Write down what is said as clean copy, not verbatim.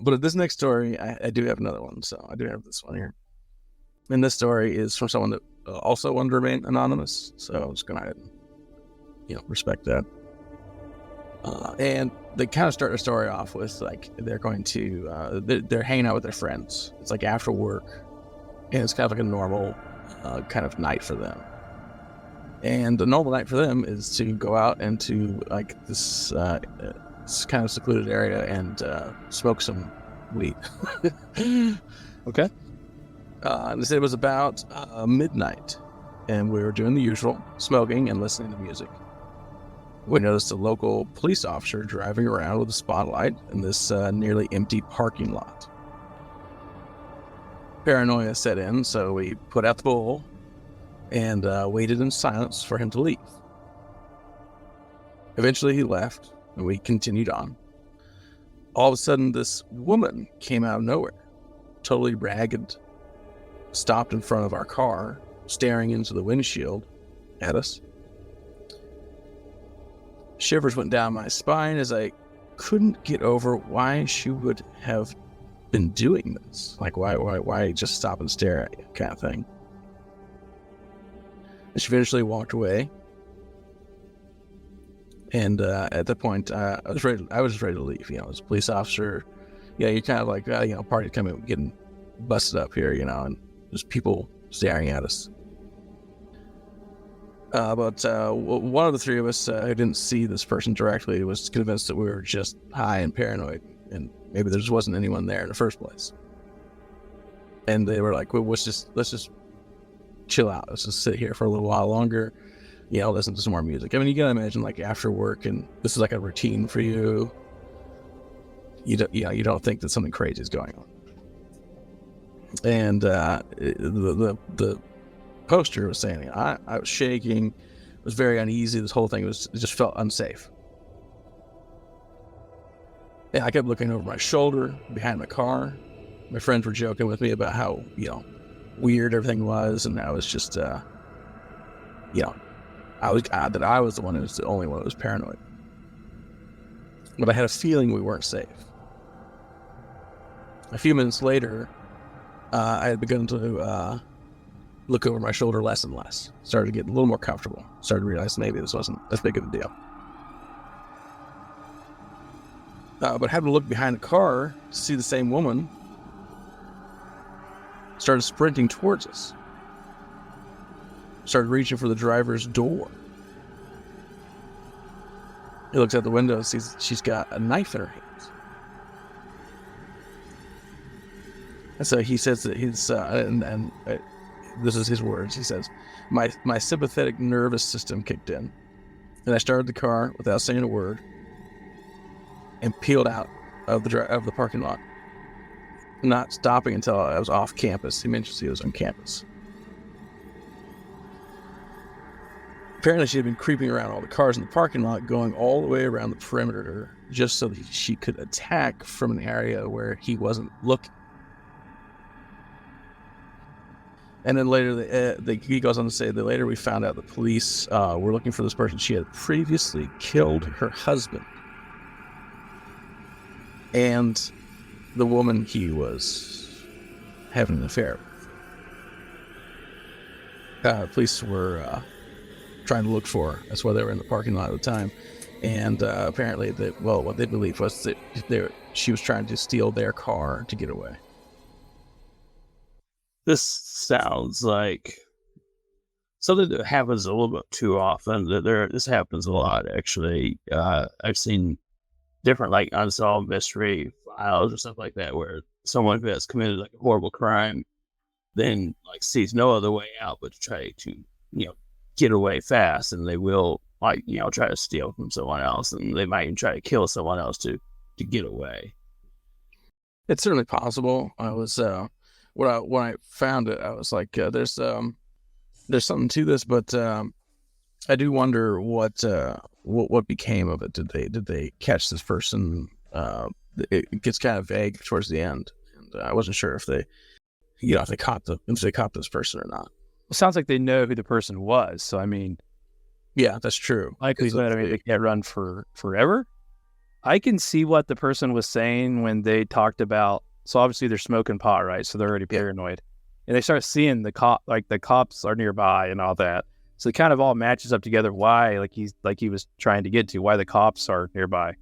But this next story, I do have another one. So I do have this one here. And this story is from someone that also wanted to remain anonymous. So I'm just going to, respect that. And they kind of start the story off with like they're going to they're hanging out with their friends. It's like after work, and it's kind of like a normal kind of night for them. And the normal night for them is to go out into like this kind of secluded area and smoke some weed. Okay. And they said it was about midnight, and we were doing the usual, smoking and listening to music. We noticed a local police officer driving around with a spotlight in this nearly empty parking lot. Paranoia set in, so we put out the bull and waited in silence for him to leave. Eventually he left, and we continued on. All of a sudden, this woman came out of nowhere, totally ragged, stopped in front of our car, staring into the windshield at us. Shivers went down my spine as I couldn't get over why she would have been doing this. Like, why just stop and stare at you, kind of thing. And she eventually walked away. And at that point, I was just ready to leave. As a police officer, you're kind of like, party coming, getting busted up here, and there's people staring at us. But one of the three of us who didn't see this person directly was convinced that we were just high and paranoid, and maybe there just wasn't anyone there in the first place. And they were like, well, let's just chill out. Let's just sit here for a little while longer, listen to some more music. I mean, you gotta imagine like after work, and this is like a routine for you. You don't think that something crazy is going on. And the poster was saying I was shaking, was very uneasy. This whole thing just felt unsafe. And I kept looking over my shoulder behind my car. My friends were joking with me about how weird everything was, and I was just I was the one who was the only one who was paranoid. But I had a feeling we weren't safe. A few minutes later, I had begun to look over my shoulder less and less. Started to get a little more comfortable. Started to realize maybe this wasn't as big of a deal. But having to look behind the car to see the same woman started sprinting towards us. Started reaching for the driver's door. He looks out the window and sees she's got a knife in her hands. And so he says that this is his words. He says, my sympathetic nervous system kicked in, and I started the car without saying a word and peeled out of the parking lot, not stopping until I was off campus. He mentioned he was on campus. Apparently she had been creeping around all the cars in the parking lot, going all the way around the perimeter just so that she could attack from an area where he wasn't looking. And then later, he goes on to say that later we found out the police were looking for this person. She had previously killed her husband and the woman he was having an affair with. Police were trying to look for her. That's why they were in the parking lot at the time. And apparently, what they believed was that she was trying to steal their car to get away. This sounds like something that happens a little bit too often. This happens a lot, actually. I've seen different like unsolved mystery files or stuff like that, where someone who has committed like a horrible crime then like sees no other way out but to try to get away fast, and they will try to steal from someone else, and they might even try to kill someone else to get away. It's certainly possible. I was when I found it, I was like, there's something to this, but I do wonder what became of it. Did they catch this person? It gets kind of vague towards the end, and I wasn't sure if they caught this person or not. It sounds like they know who the person was. So I mean, yeah, that's true. Likelihood, they can't run for forever. I can see what the person was saying when they talked about. So obviously they're smoking pot, right? So they're already Yeah. paranoid, and they start seeing the cops are nearby and all that. So it kind of all matches up together. Why, like he was trying to get to, why the cops are nearby.